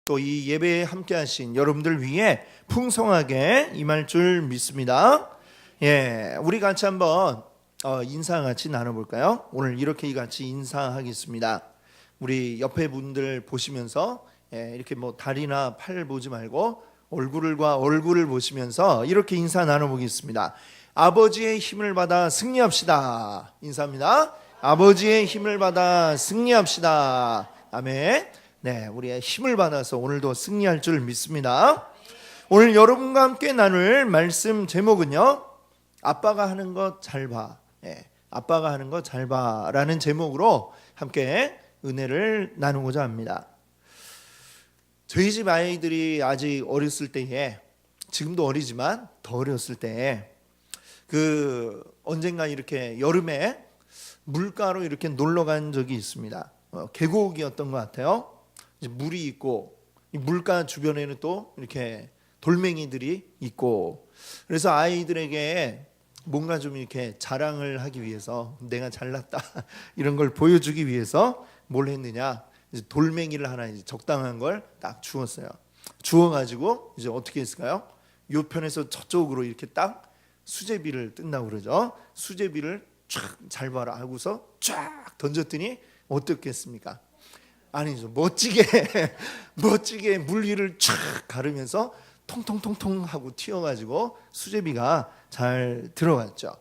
또 이 예배에 함께 하신 여러분들 위해 풍성하게 임할 줄 믿습니다. 우리 같이 한번 인사 같이 나눠볼까요? 오늘 이렇게 같이 인사하겠습니다. 우리 옆에 분들 보시면서 이렇게 뭐 다리나 팔 보지 말고 얼굴과 얼굴을 보시면서 이렇게 인사 나눠보겠습니다. 아버지의 힘을 받아 승리합시다. 인사합니다. 아버지의 힘을 받아 승리합시다. 아멘. 우리의 힘을 받아서 오늘도 승리할 줄 믿습니다. 오늘 여러분과 함께 나눌 말씀 제목은요, 아빠가 하는 거 잘 봐. 아빠가 하는 거 잘 봐라는 제목으로 함께 은혜를 나누고자 합니다. 저희 집 아이들이 아직 어렸을 때에, 지금도 어리지만 더 어렸을 때에 언젠가 이렇게 여름에 물가로 이렇게 놀러 간 적이 있습니다. 계곡이었던 것 같아요. 이제 물이 있고 이 물가 주변에는 또 이렇게 돌멩이들이 있고, 그래서 아이들에게 뭔가 좀 이렇게 자랑을 하기 위해서, 내가 잘났다 이런 걸 보여주기 위해서 뭘 했느냐, 이제 돌멩이를 하나 이제 적당한 걸 딱 주었어요. 주어가지고 이제 어떻게 했을까요? 요 편에서 저쪽으로 이렇게 딱 수제비를 뜬다고 그러죠. 수제비를 쫙 잘 봐라 하고서 쫙 던졌더니 어떻겠습니까? 아니죠. 멋지게 물 위를 쫙 가르면서 통통통통 하고 튀어가지고 수제비가 잘 들어갔죠.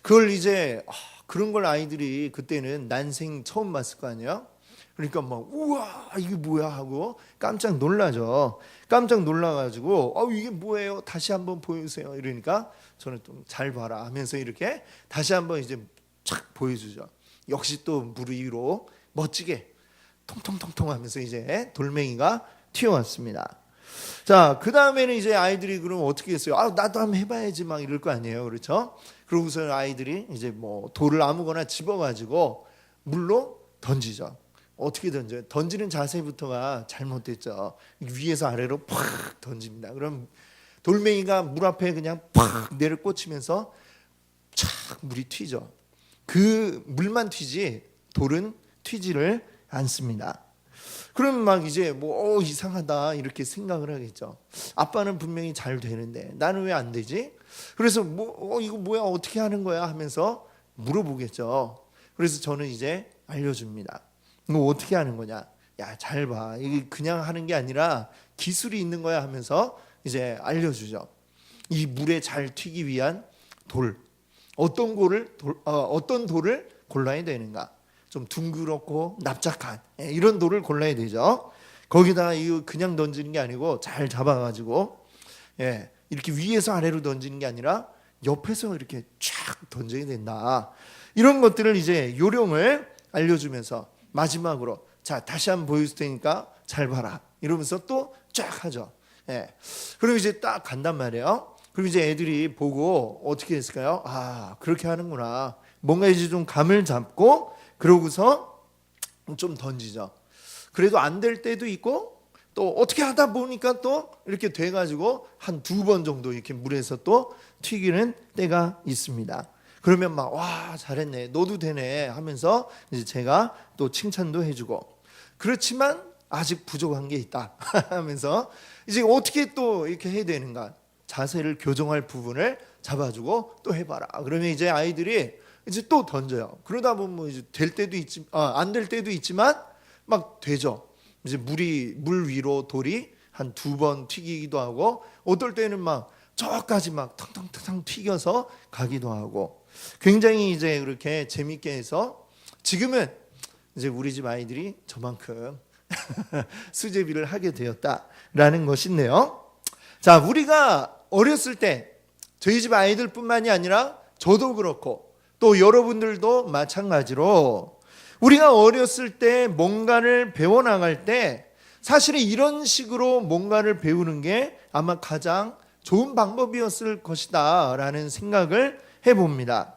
그걸 이제 그런 걸 아이들이 그때는 난생 처음 봤을 거 아니에요. 그러니까 막 우와 이게 뭐야 하고 깜짝 놀라죠. 깜짝 놀라가지고 이게 뭐예요? 다시 한번 보여주세요. 이러니까 저는 좀 잘 봐라 하면서 이렇게 다시 한번 이제 쫙 보여주죠. 역시 또 물 위로 멋지게 통통통통 하면서 이제 돌멩이가 튀어왔습니다. 자, 그 다음에는 이제 아이들이 그럼 어떻게 했어요? 나도 한번 해봐야지 막 이럴 거 아니에요. 그렇죠? 그러고서 아이들이 이제 뭐 돌을 아무거나 집어가지고 물로 던지죠. 어떻게 던져요? 던지는 자세부터가 잘못됐죠. 위에서 아래로 팍 던집니다. 그럼 돌멩이가 물 앞에 그냥 팍 내려 꽂히면서 촥 물이 튀죠. 그 물만 튀지 돌은 튀지를 않습니다. 그럼 막 이제 뭐 이상하다 이렇게 생각을 하겠죠. 아빠는 분명히 잘 되는데 나는 왜 안 되지? 그래서 이거 뭐야 어떻게 하는 거야 하면서 물어보겠죠. 그래서 저는 이제 알려줍니다. 이거 어떻게 하는 거냐? 야, 잘 봐. 이게 그냥 하는 게 아니라 기술이 있는 거야 하면서 이제 알려주죠. 이 물에 잘 튀기 위한 돌, 어떤 돌을 골라야 되는가? 좀 둥그렇고 납작한 이런 돌을 골라야 되죠. 거기다가 이거 그냥 던지는 게 아니고 잘 잡아가지고 이렇게 위에서 아래로 던지는 게 아니라 옆에서 이렇게 쫙 던져야 된다. 이런 것들을 이제 요령을 알려주면서 마지막으로 자 다시 한번 보여줄 테니까 잘 봐라 이러면서 또 쫙 하죠. 그럼 이제 딱 간단 말이에요. 그럼 이제 애들이 보고 어떻게 했을까요? 그렇게 하는구나. 뭔가 이제 좀 감을 잡고 그러고서 좀 던지죠. 그래도 안 될 때도 있고 또 어떻게 하다 보니까 또 이렇게 돼가지고 한 2번 정도 이렇게 물에서 또 튀기는 때가 있습니다. 그러면 막 와 잘했네 너도 되네 하면서 이제 제가 또 칭찬도 해주고, 그렇지만 아직 부족한 게 있다 하면서 이제 어떻게 또 이렇게 해야 되는가, 자세를 교정할 부분을 잡아주고 또 해봐라. 그러면 이제 아이들이 이제 또 던져요. 그러다 보면 뭐 이제 될 때도 있지, 안 될 때도 있지만 막 되죠. 이제 물 위로 돌이 한 2번 튀기기도 하고, 어떨 때는 막 저까지 막 텅텅텅 튀겨서 가기도 하고, 굉장히 이제 그렇게 재밌게 해서 지금은 이제 우리 집 아이들이 저만큼 수제비를 하게 되었다라는 것인데요. 자, 우리가 어렸을 때 저희 집 아이들뿐만이 아니라 저도 그렇고 또 여러분들도 마찬가지로 우리가 어렸을 때 뭔가를 배워나갈 때 사실은 이런 식으로 뭔가를 배우는 게 아마 가장 좋은 방법이었을 것이다 라는 생각을 해봅니다.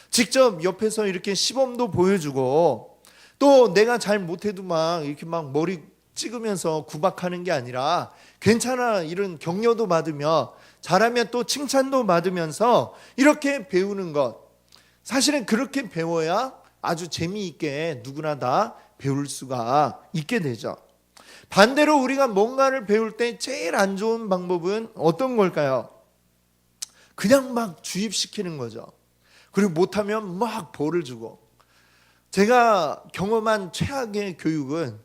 직접 옆에서 이렇게 시범도 보여주고 또 내가 잘 못해도 막 이렇게 막 머리 찍으면서 구박하는 게 아니라 괜찮아 이런 격려도 받으며 잘하면 또 칭찬도 받으면서 이렇게 배우는 것, 사실은 그렇게 배워야 아주 재미있게 누구나 다 배울 수가 있게 되죠. 반대로 우리가 뭔가를 배울 때 제일 안 좋은 방법은 어떤 걸까요? 그냥 막 주입시키는 거죠. 그리고 못하면 막 벌을 주고. 제가 경험한 최악의 교육은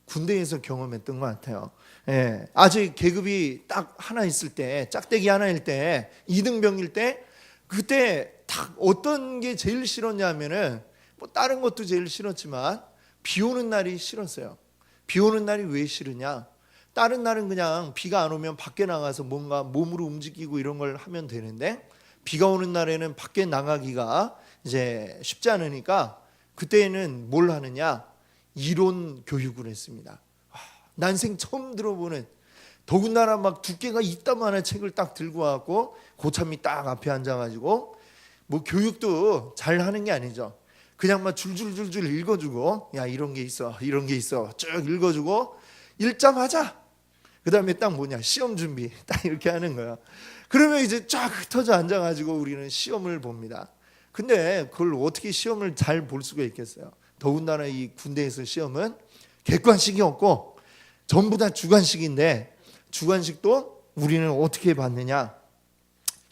군대에서 경험했던 것 같아요. 예, 아직 계급이 딱 하나 있을 때, 짝대기 하나일 때, 2등병일 때, 그때 딱 어떤 게 제일 싫었냐면은, 뭐 다른 것도 제일 싫었지만 비 오는 날이 싫었어요. 비 오는 날이 왜 싫으냐? 다른 날은 그냥 비가 안 오면 밖에 나가서 뭔가 몸으로 움직이고 이런 걸 하면 되는데, 비가 오는 날에는 밖에 나가기가 이제 쉽지 않으니까 그때는 뭘 하느냐? 이론 교육을 했습니다. 난생 처음 들어보는, 더군다나 막 두께가 이따만한 책을 딱 들고 와갖고 고참이 딱 앞에 앉아가지고, 뭐 교육도 잘 하는 게 아니죠. 그냥 막 줄줄줄줄 읽어주고, 야 이런 게 있어, 이런 게 있어, 쭉 읽어주고 읽자마자 그 다음에 딱 뭐냐, 시험 준비 딱 이렇게 하는 거야. 그러면 이제 쫙 흩어져 앉아가지고 우리는 시험을 봅니다. 근데 그걸 어떻게 시험을 잘 볼 수가 있겠어요? 더군다나 이 군대에서 시험은 객관식이 없고 전부 다 주관식인데, 주관식도 우리는 어떻게 봤느냐,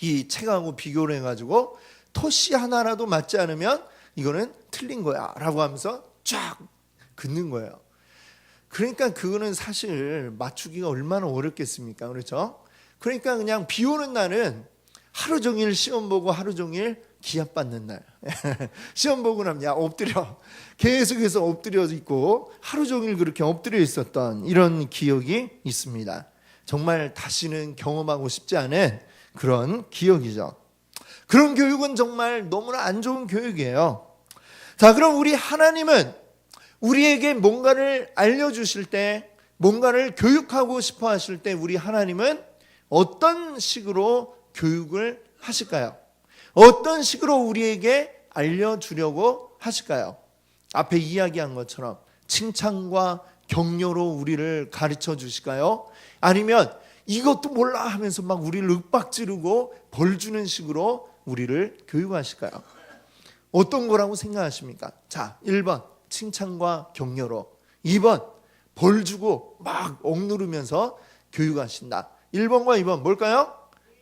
이 책하고 비교를 해가지고 토시 하나라도 맞지 않으면 이거는 틀린 거야 라고 하면서 쫙 긋는 거예요. 그러니까 그거는 사실 맞추기가 얼마나 어렵겠습니까? 그렇죠? 그러니까 그냥 비 오는 날은 하루 종일 시험 보고 하루 종일 기합 받는 날. 시험 보고 나면 야 엎드려, 계속해서 엎드려 있고 하루 종일 그렇게 엎드려 있었던 이런 기억이 있습니다. 정말 다시는 경험하고 싶지 않은 그런 기억이죠. 그런 교육은 정말 너무나 안 좋은 교육이에요. 자, 그럼 우리 하나님은 우리에게 뭔가를 알려주실 때, 뭔가를 교육하고 싶어 하실 때 우리 하나님은 어떤 식으로 교육을 하실까요? 어떤 식으로 우리에게 알려주려고 하실까요? 앞에 이야기한 것처럼 칭찬과 격려로 우리를 가르쳐 주실까요? 아니면 이것도 몰라 하면서 막 우리를 윽박지르고 벌 주는 식으로 우리를 교육하실까요? 어떤 거라고 생각하십니까? 자, 1번 칭찬과 격려로, 2번 벌 주고 막 억누르면서 교육하신다. 1번과 2번 뭘까요?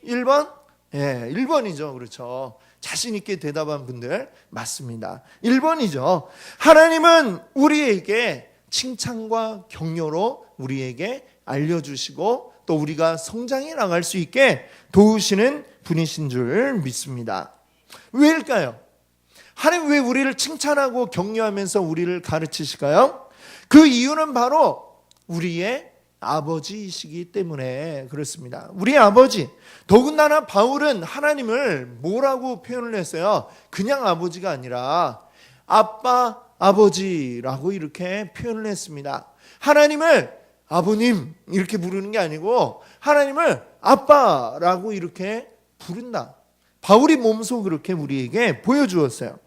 1번? 예, 1번이죠. 그렇죠. 자신 있게 대답한 분들 맞습니다. 1번이죠. 하나님은 우리에게 칭찬과 격려로 우리에게 알려주시고 또 우리가 성장해 나갈 수 있게 도우시는 분이신 줄 믿습니다. 왜일까요? 하나님 왜 우리를 칭찬하고 격려하면서 우리를 가르치실까요? 그 이유는 바로 우리의 아버지이시기 때문에 그렇습니다. 우리 아버지, 더군다나 바울은 하나님을 뭐라고 표현을 했어요? 그냥 아버지가 아니라 아빠, 아버지라고 이렇게 표현을 했습니다. 하나님을 아버님 이렇게 부르는 게 아니고 하나님을 아빠라고 이렇게 부른다. 바울이 몸소 그렇게 우리에게 보여주었어요.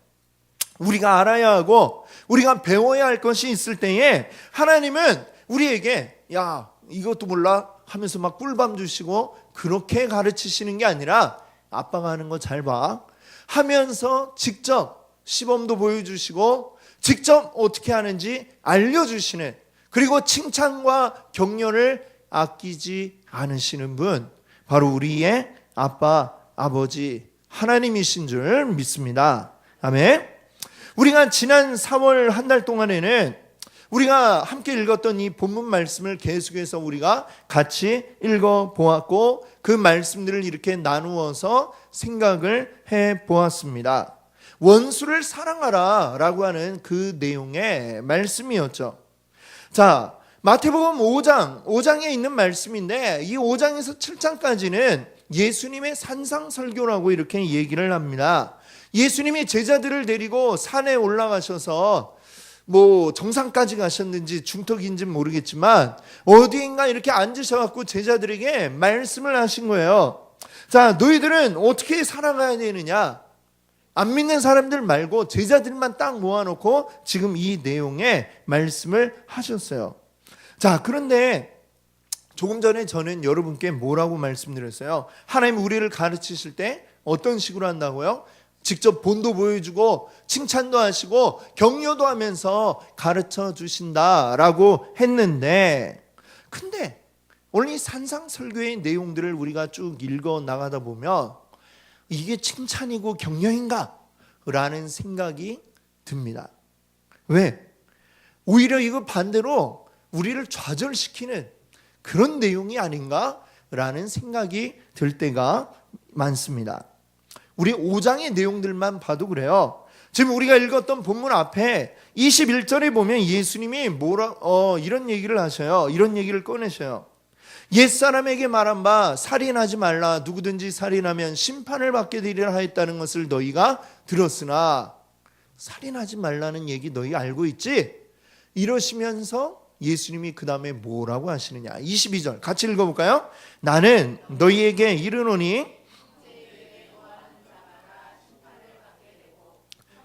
우리가 알아야 하고 우리가 배워야 할 것이 있을 때에 하나님은 우리에게 야 이것도 몰라 하면서 막 꿀밤 주시고 그렇게 가르치시는 게 아니라 아빠가 하는 거 잘 봐 하면서 직접 시범도 보여주시고 직접 어떻게 하는지 알려주시는, 그리고 칭찬과 격려를 아끼지 않으시는 분, 바로 우리의 아빠, 아버지 하나님이신 줄 믿습니다. 아멘. 우리가 지난 4월 한 달 동안에는 우리가 함께 읽었던 이 본문 말씀을 계속해서 우리가 같이 읽어보았고 그 말씀들을 이렇게 나누어서 생각을 해보았습니다. 원수를 사랑하라 라고 하는 그 내용의 말씀이었죠. 자, 마태복음 5장에 있는 말씀인데 이 5장에서 7장까지는 예수님의 산상설교라고 이렇게 얘기를 합니다. 예수님이 제자들을 데리고 산에 올라가셔서 뭐 정상까지 가셨는지 중턱인지는 모르겠지만 어디인가 이렇게 앉으셔갖고 제자들에게 말씀을 하신 거예요. 자, 너희들은 어떻게 살아가야 되느냐? 안 믿는 사람들 말고 제자들만 딱 모아놓고 지금 이 내용의 말씀을 하셨어요. 자, 그런데 조금 전에 저는 여러분께 뭐라고 말씀드렸어요? 하나님 우리를 가르치실 때 어떤 식으로 한다고요? 직접 본도 보여주고 칭찬도 하시고 격려도 하면서 가르쳐 주신다라고 했는데, 근데 오늘 이 산상설교의 내용들을 우리가 쭉 읽어 나가다 보면 이게 칭찬이고 격려인가? 라는 생각이 듭니다. 왜? 오히려 이거 반대로 우리를 좌절시키는 그런 내용이 아닌가? 라는 생각이 들 때가 많습니다. 우리 5장의 내용들만 봐도 그래요. 지금 우리가 읽었던 본문 앞에 21절에 보면 예수님이 이런 얘기를 하셔요. 이런 얘기를 꺼내셔요. 옛사람에게 말한 바 살인하지 말라. 누구든지 살인하면 심판을 받게 되리라 하였다는 것을 너희가 들었으나, 살인하지 말라는 얘기 너희 알고 있지? 이러시면서 예수님이 그 다음에 뭐라고 하시느냐. 22절 같이 읽어볼까요? 나는 너희에게 이르노니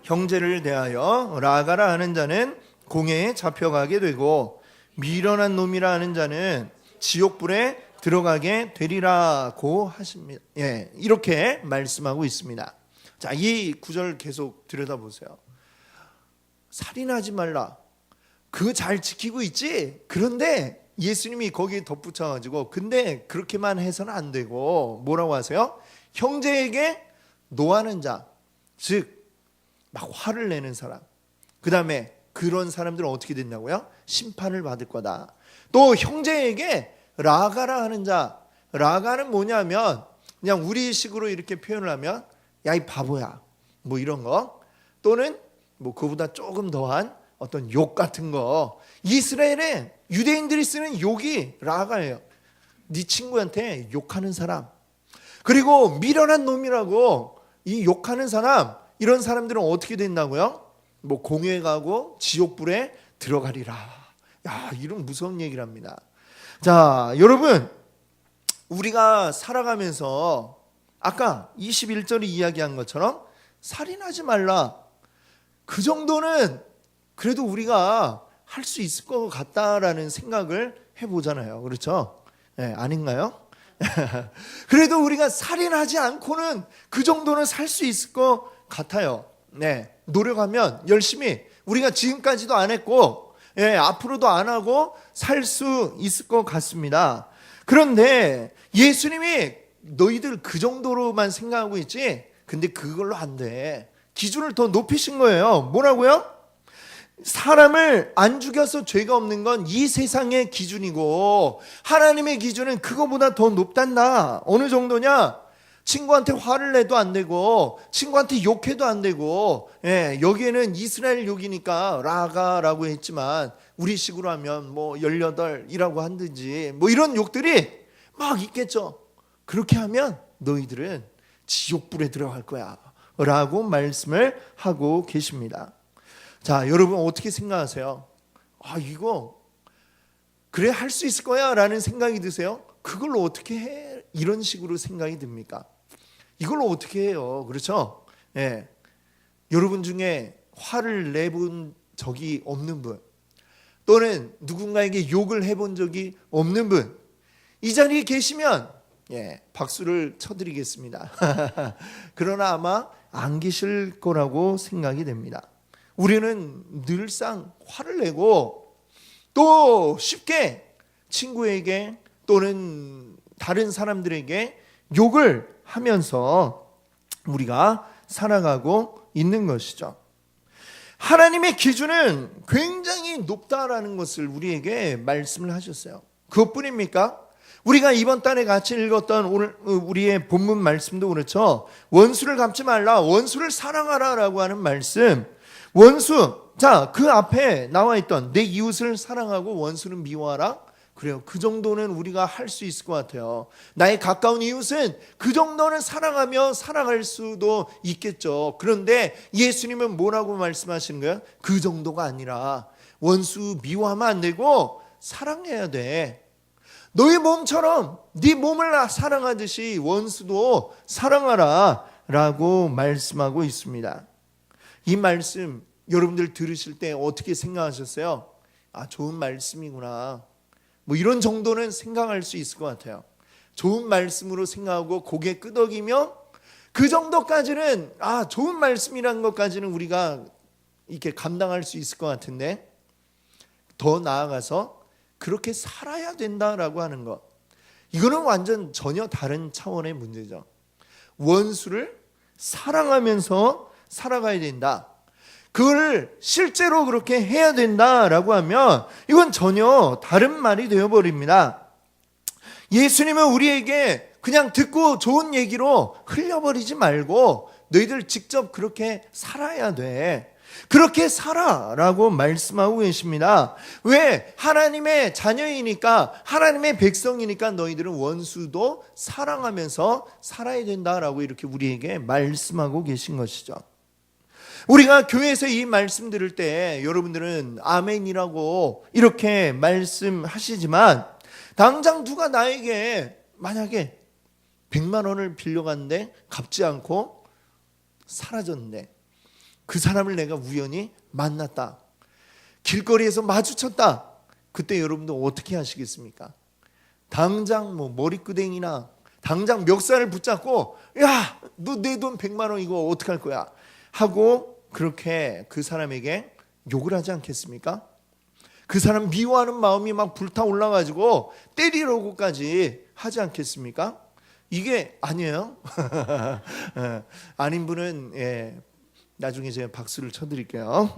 형제를 대하여 라가라 하는 자는 공회에 잡혀가게 되고 미련한 놈이라 하는 자는 지옥불에 들어가게 되리라고 하십니다. 예, 이렇게 말씀하고 있습니다. 자, 이 구절 계속 들여다보세요. 살인하지 말라. 그거 잘 지키고 있지? 그런데 예수님이 거기에 덧붙여가지고 근데 그렇게만 해서는 안 되고 뭐라고 하세요? 형제에게 노하는 자, 즉 막 화를 내는 사람, 그 다음에 그런 사람들은 어떻게 된다고요? 심판을 받을 거다. 또 형제에게 라가라 하는 자, 라가는 뭐냐면 그냥 우리식으로 이렇게 표현을 하면 야 이 바보야 뭐 이런 거, 또는 뭐 그보다 조금 더한 어떤 욕 같은 거. 이스라엘에 유대인들이 쓰는 욕이 라가예요. 네 친구한테 욕하는 사람, 그리고 미련한 놈이라고 이 욕하는 사람, 이런 사람들은 어떻게 된다고요? 뭐 공회 가고 지옥불에 들어가리라. 야, 이런 무서운 얘기를 합니다. 자, 여러분, 우리가 살아가면서 아까 21절이 이야기한 것처럼 살인하지 말라, 그 정도는 그래도 우리가 할 수 있을 것 같다라는 생각을 해보잖아요. 그렇죠? 네, 아닌가요? 그래도 우리가 살인하지 않고는 그 정도는 살 수 있을 것 같아요. 네, 노력하면 열심히 우리가 지금까지도 안 했고, 예, 앞으로도 안 하고 살 수 있을 것 같습니다. 그런데 예수님이 너희들 그 정도로만 생각하고 있지? 근데 그걸로 안 돼. 기준을 더 높이신 거예요. 뭐라고요? 사람을 안 죽여서 죄가 없는 건 이 세상의 기준이고 하나님의 기준은 그거보다 더 높단다. 어느 정도냐? 친구한테 화를 내도 안 되고 친구한테 욕해도 안 되고, 예, 여기에는 이스라엘 욕이니까 라가라고 했지만 우리식으로 하면 뭐 18이라고 한든지 뭐 이런 욕들이 막 있겠죠. 그렇게 하면 너희들은 지옥불에 들어갈 거야 라고 말씀을 하고 계십니다. 자, 여러분 어떻게 생각하세요? 아, 이거 그래 할 수 있을 거야 라는 생각이 드세요? 그걸로 어떻게 해? 이런 식으로 생각이 듭니까? 이걸로 어떻게 해요? 그렇죠? 예. 여러분 중에 화를 내본 적이 없는 분, 또는 누군가에게 욕을 해본 적이 없는 분, 이 자리에 계시면 예, 박수를 쳐드리겠습니다. 그러나 아마 안 계실 거라고 생각이 됩니다. 우리는 늘상 화를 내고 또 쉽게 친구에게 또는 다른 사람들에게 욕을 하면서 우리가 살아가고 있는 것이죠. 하나님의 기준은 굉장히 높다라는 것을 우리에게 말씀을 하셨어요. 그것뿐입니까? 우리가 이번 달에 같이 읽었던 오늘 우리의 본문 말씀도 그렇죠. 원수를 갚지 말라, 원수를 사랑하라 라고 하는 말씀. 원수, 자, 그 앞에 나와 있던 내 이웃을 사랑하고 원수는 미워하라. 그래요. 그 정도는 우리가 할 수 있을 것 같아요. 나의 가까운 이웃은 그 정도는 사랑하며 살아갈 수도 있겠죠. 그런데 예수님은 뭐라고 말씀하시는 거예요? 그 정도가 아니라 원수 미워하면 안 되고 사랑해야 돼. 너의 몸처럼 네 몸을 사랑하듯이 원수도 사랑하라 라고 말씀하고 있습니다. 이 말씀 여러분들 들으실 때 어떻게 생각하셨어요? 아, 좋은 말씀이구나, 뭐 이런 정도는 생각할 수 있을 것 같아요. 좋은 말씀으로 생각하고 고개 끄덕이며 그 정도까지는 좋은 말씀이라는 것까지는 우리가 이렇게 감당할 수 있을 것 같은데, 더 나아가서 그렇게 살아야 된다라고 하는 것, 이거는 완전 전혀 다른 차원의 문제죠. 원수를 사랑하면서 살아가야 된다. 그걸 실제로 그렇게 해야 된다라고 하면 이건 전혀 다른 말이 되어버립니다. 예수님은 우리에게 그냥 듣고 좋은 얘기로 흘려버리지 말고 너희들 직접 그렇게 살아야 돼. 그렇게 살아라고 말씀하고 계십니다. 왜? 하나님의 자녀이니까, 하나님의 백성이니까 너희들은 원수도 사랑하면서 살아야 된다라고 이렇게 우리에게 말씀하고 계신 것이죠. 우리가 교회에서 이 말씀 들을 때 여러분들은 아멘이라고 이렇게 말씀하시지만, 당장 누가 나에게 만약에 100만 원을 빌려갔는데 갚지 않고 사라졌는데, 그 사람을 내가 우연히 만났다, 길거리에서 마주쳤다, 그때 여러분들 어떻게 하시겠습니까? 당장 머리끄댕이나 당장 멱살을 붙잡고, 야, 너 내 돈 100만 원 이거 어떡할 거야 하고 그렇게 그 사람에게 욕을 하지 않겠습니까? 그 사람 미워하는 마음이 막 불타올라가지고 때리려고까지 하지 않겠습니까? 이게 아니에요? 아닌 분은 나중에 제가 박수를 쳐드릴게요.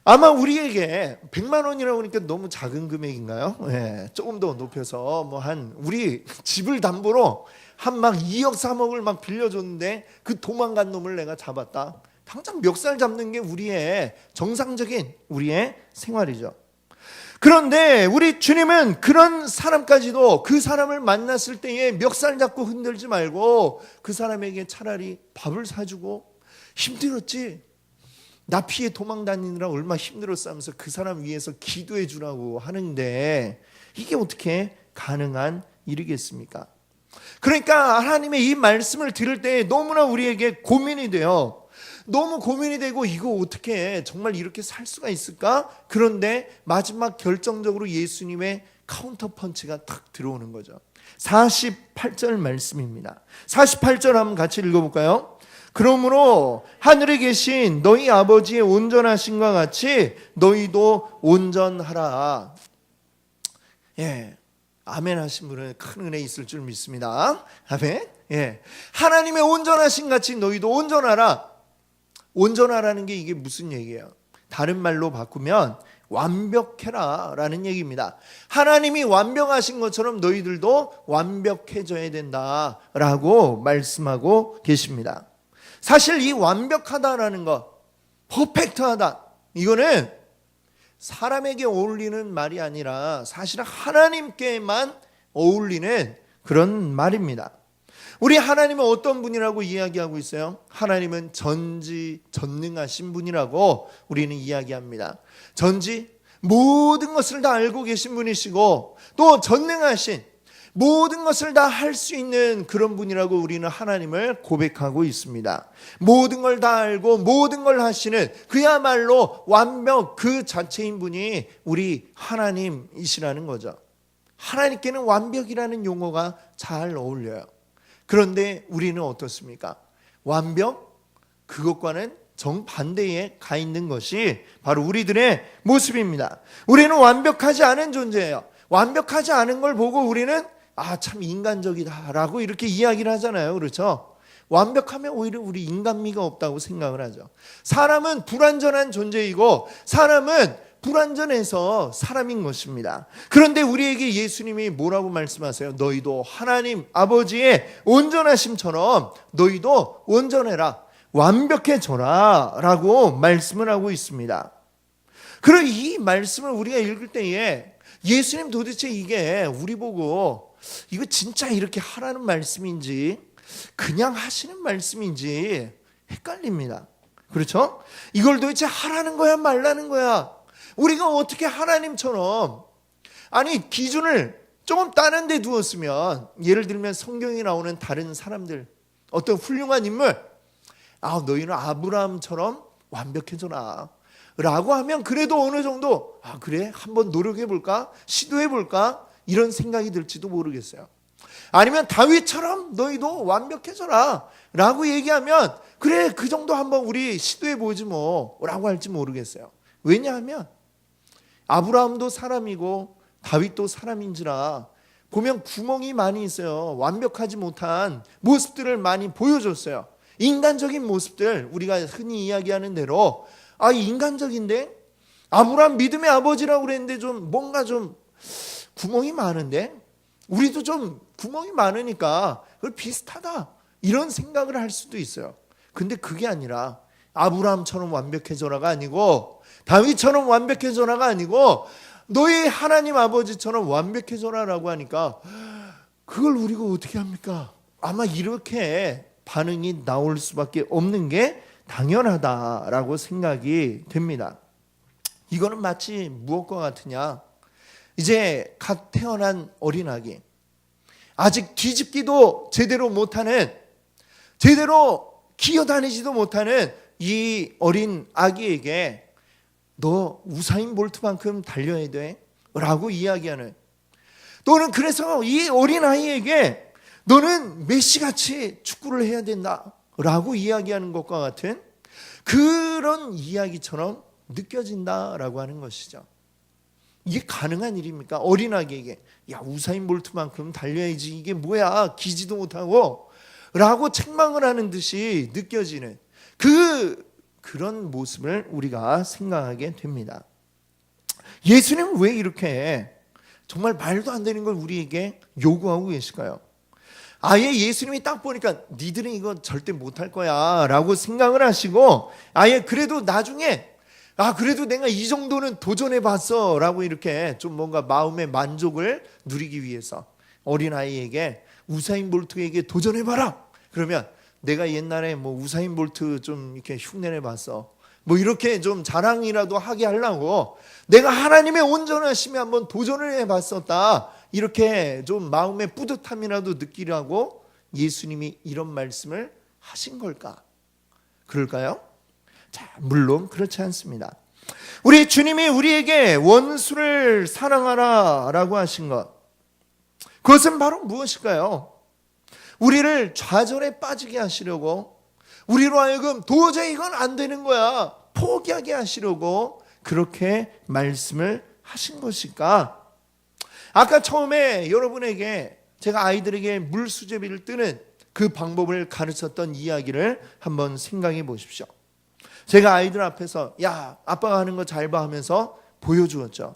아마 우리에게 100만 원이라고 하니까 너무 작은 금액인가요? 조금 더 높여서 우리 집을 담보로 한 막 2억 3억을 막 빌려줬는데 그 도망간 놈을 내가 잡았다. 당장 멱살 잡는 게 우리의 정상적인 우리의 생활이죠. 그런데 우리 주님은 그런 사람까지도 그 사람을 만났을 때에 멱살 잡고 흔들지 말고 그 사람에게 차라리 밥을 사주고, 힘들었지? 나 피해 도망 다니느라 얼마나 힘들었어 하면서 그 사람 위해서 기도해 주라고 하는데, 이게 어떻게 가능한 일이겠습니까? 그러니까 하나님의 이 말씀을 들을 때 너무나 우리에게 고민이 돼요. 너무 고민이 되고, 이거 어떻게 정말 이렇게 살 수가 있을까? 그런데 마지막 결정적으로 예수님의 카운터 펀치가 탁 들어오는 거죠. 48절 말씀입니다. 48절 한번 같이 읽어볼까요? 그러므로 하늘에 계신 너희 아버지의 온전하심과 같이 너희도 온전하라. 아멘 하신 분은 큰 은혜 있을 줄 믿습니다. 아멘. 하나님의 온전하심 같이 너희도 온전하라. 온전하라는 게 이게 무슨 얘기예요? 다른 말로 바꾸면 완벽해라 라는 얘기입니다. 하나님이 완벽하신 것처럼 너희들도 완벽해져야 된다라고 말씀하고 계십니다. 사실 이 완벽하다라는 것, 퍼펙트하다, 이거는 사람에게 어울리는 말이 아니라 사실 하나님께만 어울리는 그런 말입니다. 우리 하나님은 어떤 분이라고 이야기하고 있어요? 하나님은 전지전능하신 분이라고 우리는 이야기합니다. 모든 것을 다 알고 계신 분이시고, 또 전능하신, 모든 것을 다 할 수 있는 그런 분이라고 우리는 하나님을 고백하고 있습니다. 모든 걸 다 알고 모든 걸 하시는, 그야말로 완벽 그 자체인 분이 우리 하나님이시라는 거죠. 하나님께는 완벽이라는 용어가 잘 어울려요. 그런데 우리는 어떻습니까? 완벽, 그것과는 정반대에 가 있는 것이 바로 우리들의 모습입니다. 우리는 완벽하지 않은 존재예요. 완벽하지 않은 걸 보고 우리는 참 인간적이다라고 이렇게 이야기를 하잖아요. 그렇죠? 완벽하면 오히려 우리 인간미가 없다고 생각을 하죠. 사람은 불완전한 존재이고, 사람은 불완전해서 사람인 것입니다. 그런데 우리에게 예수님이 뭐라고 말씀하세요? 너희도 하나님 아버지의 온전하심처럼 너희도 온전해라, 완벽해져라 라고 말씀을 하고 있습니다. 그리고 이 말씀을 우리가 읽을 때에 예수님 도대체 이게 우리 보고 이거 진짜 이렇게 하라는 말씀인지 그냥 하시는 말씀인지 헷갈립니다. 그렇죠? 이걸 도대체 하라는 거야 말라는 거야? 우리가 어떻게 하나님처럼, 기준을 조금 다른 데 두었으면, 예를 들면 성경에 나오는 다른 사람들, 어떤 훌륭한 인물, 너희는 아브라함처럼 완벽해져라 라고 하면 그래도 어느 정도 그래? 한번 노력해볼까? 시도해볼까? 이런 생각이 들지도 모르겠어요. 아니면 다윗처럼 너희도 완벽해져라 라고 얘기하면 그래 그 정도 한번 우리 시도해보지 뭐 라고 할지 모르겠어요. 왜냐하면 아브라함도 사람이고 다윗도 사람인지라 보면 구멍이 많이 있어요. 완벽하지 못한 모습들을 많이 보여줬어요. 인간적인 모습들, 우리가 흔히 이야기하는 대로 인간적인데 아브라함 믿음의 아버지라고 그랬는데 좀 뭔가 좀 구멍이 많은데 우리도 좀 구멍이 많으니까 그걸 비슷하다 이런 생각을 할 수도 있어요. 근데 그게 아니라 아브라함처럼 완벽해져라가 아니고 다윗처럼 완벽해져라가 아니고 너희 하나님 아버지처럼 완벽해져라라고 하니까 그걸 우리가 어떻게 합니까? 아마 이렇게 반응이 나올 수밖에 없는 게 당연하다라고 생각이 됩니다. 이거는 마치 무엇과 같으냐? 이제 갓 태어난 어린아기, 아직 뒤집기도 제대로 못하는, 제대로 기어다니지도 못하는 이 어린 아기에게 너 우사인 볼트만큼 달려야 돼 라고 이야기하는, 또는 그래서 이 어린아이에게 너는 메시같이 축구를 해야 된다 라고 이야기하는 것과 같은 그런 이야기처럼 느껴진다라고 하는 것이죠. 이게 가능한 일입니까? 어린아기에게 야 우사인 볼트만큼 달려야지, 이게 뭐야 기지도 못하고 라고 책망을 하는 듯이 느껴지는 그런 모습을 우리가 생각하게 됩니다. 예수님은 왜 이렇게 정말 말도 안 되는 걸 우리에게 요구하고 계실까요? 아예 예수님이 딱 보니까 니들은 이거 절대 못할 거야 라고 생각을 하시고 아예 그래도 나중에 그래도 내가 이 정도는 도전해 봤어 라고 이렇게 좀 뭔가 마음의 만족을 누리기 위해서 어린아이에게 우사인 볼트에게 도전해 봐라 그러면 내가 옛날에 뭐 우사인 볼트 좀 이렇게 흉내내 봤어 뭐 이렇게 좀 자랑이라도 하게 하려고 내가 하나님의 온전하심에 한번 도전을 해 봤었다 이렇게 좀 마음의 뿌듯함이라도 느끼라고 예수님이 이런 말씀을 하신 걸까? 그럴까요? 자, 물론 그렇지 않습니다. 우리 주님이 우리에게 원수를 사랑하라 라고 하신 것, 그것은 바로 무엇일까요? 우리를 좌절에 빠지게 하시려고, 우리로 하여금 도저히 이건 안 되는 거야 포기하게 하시려고 그렇게 말씀을 하신 것일까? 아까 처음에 여러분에게 제가 아이들에게 물수제비를 뜨는 그 방법을 가르쳤던 이야기를 한번 생각해 보십시오. 제가 아이들 앞에서 야 아빠가 하는 거 잘 봐 하면서 보여주었죠.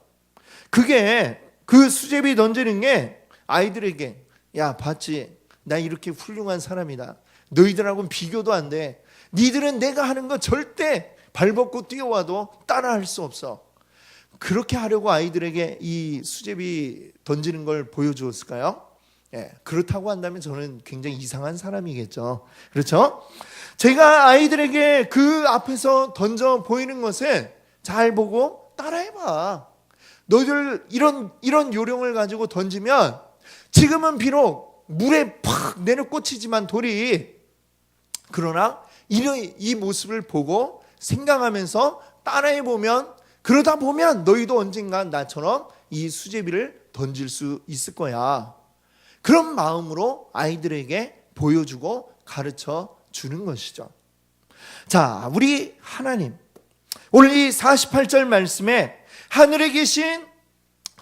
그게 그 수제비 던지는 게 아이들에게 야 봤지 나 이렇게 훌륭한 사람이다, 너희들하고는 비교도 안 돼, 니들은 내가 하는 거 절대 발벗고 뛰어와도 따라할 수 없어, 그렇게 하려고 아이들에게 이 수제비 던지는 걸 보여주었을까요? 그렇다고 한다면 저는 굉장히 이상한 사람이겠죠. 그렇죠? 제가 아이들에게 그 앞에서 던져 보이는 것을 잘 보고 따라해봐. 너희들 이런 요령을 가지고 던지면 지금은 비록 물에 팍 내려 꽂히지만 돌이, 그러나 이 모습을 보고 생각하면서 따라해보면, 그러다 보면 너희도 언젠간 나처럼 이 수제비를 던질 수 있을 거야. 그런 마음으로 아이들에게 보여주고 가르쳐 주는 것이죠. 자, 우리 하나님, 오늘 이 48절 말씀에 하늘에 계신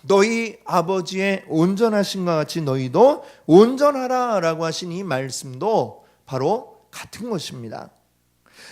너희 아버지의 온전하신과 같이 너희도 온전하라 라고 하신 이 말씀도 바로 같은 것입니다.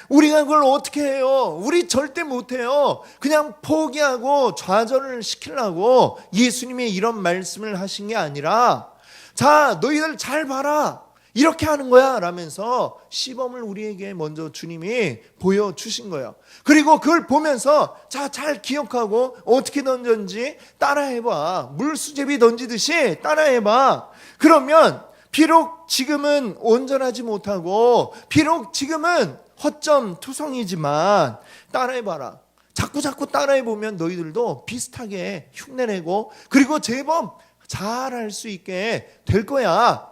우리가 그걸 어떻게 해요? 우리 절대 못해요. 그냥 포기하고 좌절을 시키려고 예수님이 이런 말씀을 하신 게 아니라, 자 너희들 잘 봐라 이렇게 하는 거야 라면서 시범을 우리에게 먼저 주님이 보여주신 거예요. 그리고 그걸 보면서 자 잘 기억하고 어떻게 던졌는지 따라해봐. 물수제비 던지듯이 따라해봐. 그러면 비록 지금은 온전하지 못하고 비록 지금은 허점 투성이지만 따라해봐라. 자꾸 따라해보면 너희들도 비슷하게 흉내내고 그리고 제법 잘할 수 있게 될 거야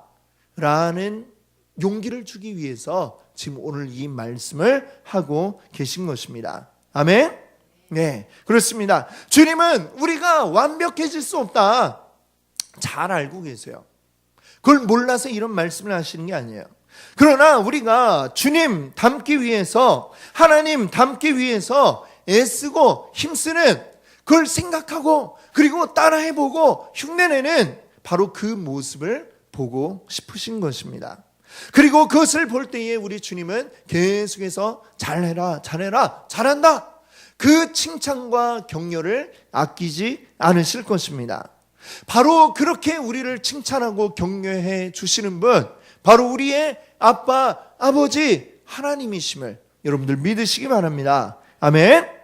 라는 용기를 주기 위해서 지금 오늘 이 말씀을 하고 계신 것입니다. 아멘? 네, 그렇습니다. 주님은 우리가 완벽해질 수 없다 잘 알고 계세요. 그걸 몰라서 이런 말씀을 하시는 게 아니에요. 그러나 우리가 주님 닮기 위해서, 하나님 닮기 위해서 애쓰고 힘쓰는, 그걸 생각하고 그리고 따라해보고 흉내내는 바로 그 모습을 보고 싶으신 것입니다. 그리고 그것을 볼 때에 우리 주님은 계속해서 잘해라, 잘해라, 잘한다, 그 칭찬과 격려를 아끼지 않으실 것입니다. 바로 그렇게 우리를 칭찬하고 격려해 주시는 분, 바로 우리의 아빠, 아버지 하나님이심을 여러분들 믿으시기 바랍니다. 아멘.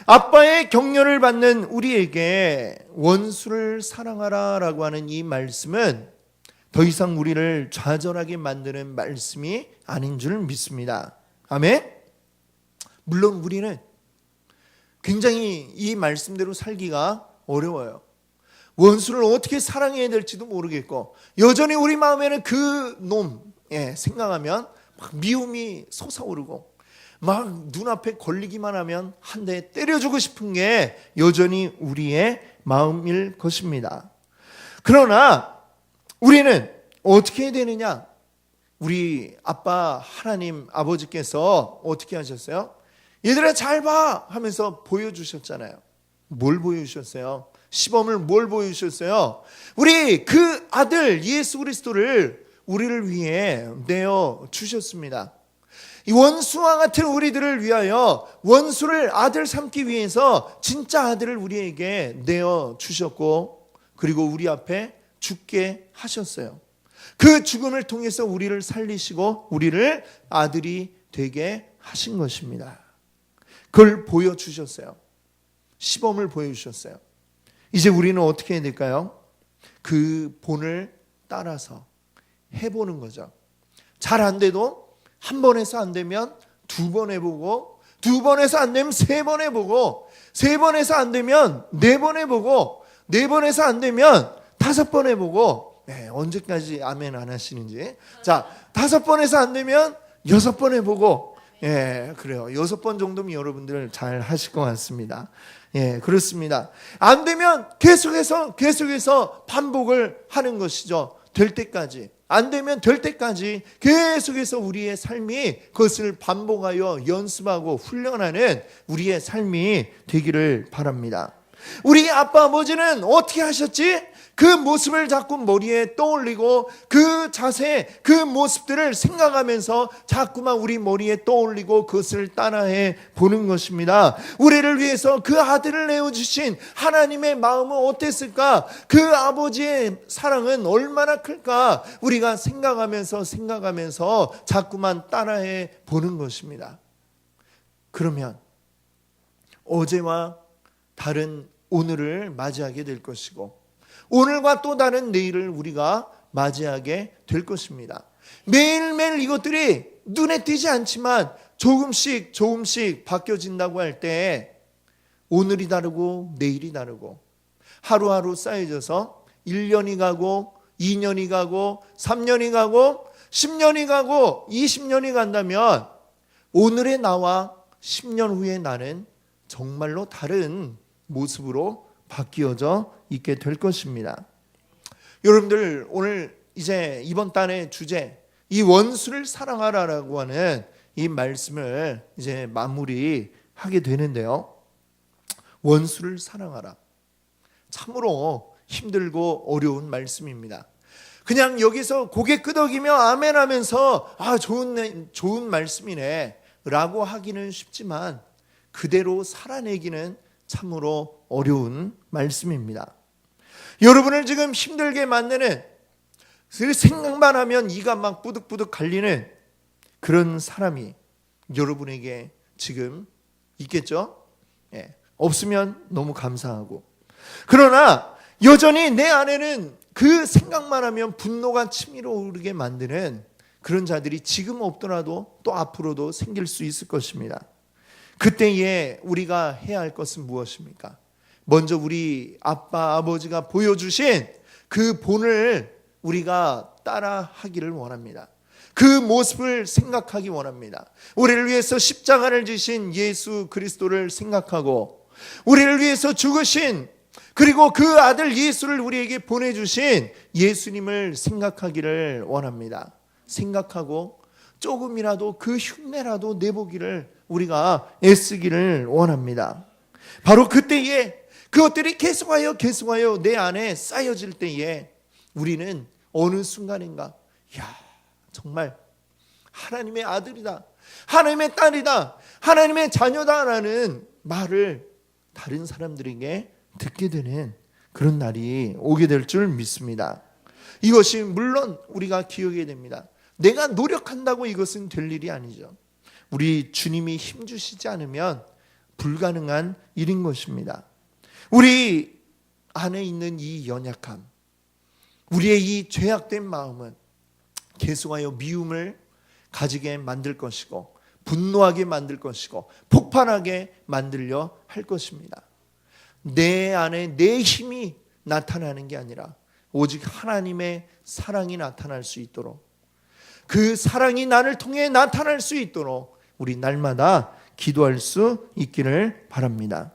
아빠의 격려를 받는 우리에게 원수를 사랑하라 라고 하는 이 말씀은 더 이상 우리를 좌절하게 만드는 말씀이 아닌 줄 믿습니다. 아멘. 물론 우리는 굉장히 이 말씀대로 살기가 어려워요. 원수를 어떻게 사랑해야 될지도 모르겠고, 여전히 우리 마음에는 그 놈 생각하면 막 미움이 솟아오르고, 막 눈앞에 걸리기만 하면 한 대 때려주고 싶은 게 여전히 우리의 마음일 것입니다. 그러나 우리는 어떻게 해야 되느냐? 우리 아빠 하나님 아버지께서 어떻게 하셨어요? 얘들아 잘 봐 하면서 보여주셨잖아요. 뭘 보여주셨어요? 시범을 뭘 보여주셨어요? 우리 그 아들 예수 그리스도를 우리를 위해 내어 주셨습니다. 이 원수와 같은 우리들을 위하여, 원수를 아들 삼기 위해서 진짜 아들을 우리에게 내어 주셨고, 그리고 우리 앞에 죽게 하셨어요. 그 죽음을 통해서 우리를 살리시고 우리를 아들이 되게 하신 것입니다. 그걸 보여주셨어요. 시범을 보여주셨어요. 이제 우리는 어떻게 해야 될까요? 그 본을 따라서 해보는 거죠. 잘 안 돼도 한 번 해서 안 되면 두 번 해보고, 두 번 해서 안 되면 세 번 해보고, 세 번 해서 안 되면 네 번 해보고, 네 번 해서 안 되면 다섯 번 해보고, 언제까지 아멘 안 하시는지. 자, 다섯 번 해서 안 되면 여섯 번 해보고, 그래요. 여섯 번 정도면 여러분들 잘 하실 것 같습니다. 그렇습니다. 안 되면 계속해서 반복을 하는 것이죠. 될 때까지. 안 되면 될 때까지 계속해서 우리의 삶이 그것을 반복하여 연습하고 훈련하는 우리의 삶이 되기를 바랍니다. 우리 아빠 아버지는 어떻게 하셨지? 그 모습을 자꾸 머리에 떠올리고, 그 자세, 그 모습들을 생각하면서 자꾸만 우리 머리에 떠올리고 그것을 따라해 보는 것입니다. 우리를 위해서 그 아들을 내어주신 하나님의 마음은 어땠을까? 그 아버지의 사랑은 얼마나 클까? 우리가 생각하면서 자꾸만 따라해 보는 것입니다. 그러면 어제와 다른 오늘을 맞이하게 될 것이고, 오늘과 또 다른 내일을 우리가 맞이하게 될 것입니다. 매일매일 이것들이 눈에 띄지 않지만 조금씩 바뀌어진다고 할 때 오늘이 다르고 내일이 다르고, 하루하루 쌓여져서 1년이 가고 2년이 가고 3년이 가고 10년이 가고 20년이 간다면 오늘의 나와 10년 후의 나는 정말로 다른 모습으로 바뀌어져 있게 될 것입니다. 여러분들, 오늘 이제 이번 달의 주제, 이 원수를 사랑하라라고 하는 이 말씀을 이제 마무리하게 되는데요. 원수를 사랑하라. 참으로 힘들고 어려운 말씀입니다. 그냥 여기서 고개 끄덕이며 아멘 하면서 좋은 말씀이네 라고 하기는 쉽지만, 그대로 살아내기는 참으로 어려운 말씀입니다. 여러분을 지금 힘들게 만드는, 생각만 하면 이가 막 뿌득뿌득 갈리는 그런 사람이 여러분에게 지금 있겠죠? 없으면 너무 감사하고, 그러나 여전히 내 안에는 그 생각만 하면 분노가 치밀어 오르게 만드는 그런 자들이 지금 없더라도 또 앞으로도 생길 수 있을 것입니다. 그때에 우리가 해야 할 것은 무엇입니까? 먼저 우리 아빠 아버지가 보여주신 그 본을 우리가 따라하기를 원합니다. 그 모습을 생각하기 원합니다. 우리를 위해서 십자가를 지신 예수 그리스도를 생각하고, 우리를 위해서 죽으신 그리고 그 아들 예수를 우리에게 보내주신 예수님을 생각하기를 원합니다. 생각하고 조금이라도 그 흉내라도 내보기를 우리가 애쓰기를 원합니다. 바로 그때에 그것들이 계속하여 내 안에 쌓여질 때에 우리는 어느 순간인가 정말 하나님의 아들이다, 하나님의 딸이다, 하나님의 자녀다라는 말을 다른 사람들에게 듣게 되는 그런 날이 오게 될 줄 믿습니다. 이것이 물론 우리가 기억해야 됩니다. 내가 노력한다고 이것은 될 일이 아니죠. 우리 주님이 힘주시지 않으면 불가능한 일인 것입니다. 우리 안에 있는 이 연약함, 우리의 이 죄악된 마음은 계속하여 미움을 가지게 만들 것이고 분노하게 만들 것이고 폭발하게 만들려 할 것입니다. 내 안에 내 힘이 나타나는 게 아니라 오직 하나님의 사랑이 나타날 수 있도록, 그 사랑이 나를 통해 나타날 수 있도록 우리 날마다 기도할 수 있기를 바랍니다.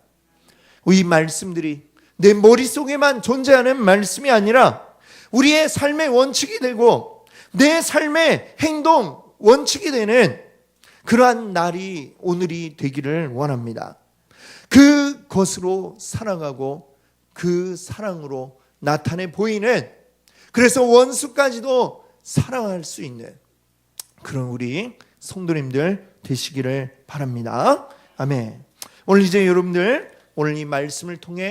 이 말씀들이 내 머릿속에만 존재하는 말씀이 아니라 우리의 삶의 원칙이 되고 내 삶의 행동 원칙이 되는 그러한 날이 오늘이 되기를 원합니다. 그것으로 살아가고 그 사랑으로 나타내 보이는, 그래서 원수까지도 사랑할 수 있는 그런 우리 성도님들 되시기를 바랍니다. 아멘. 오늘 이제 여러분들 오늘 이 말씀을 통해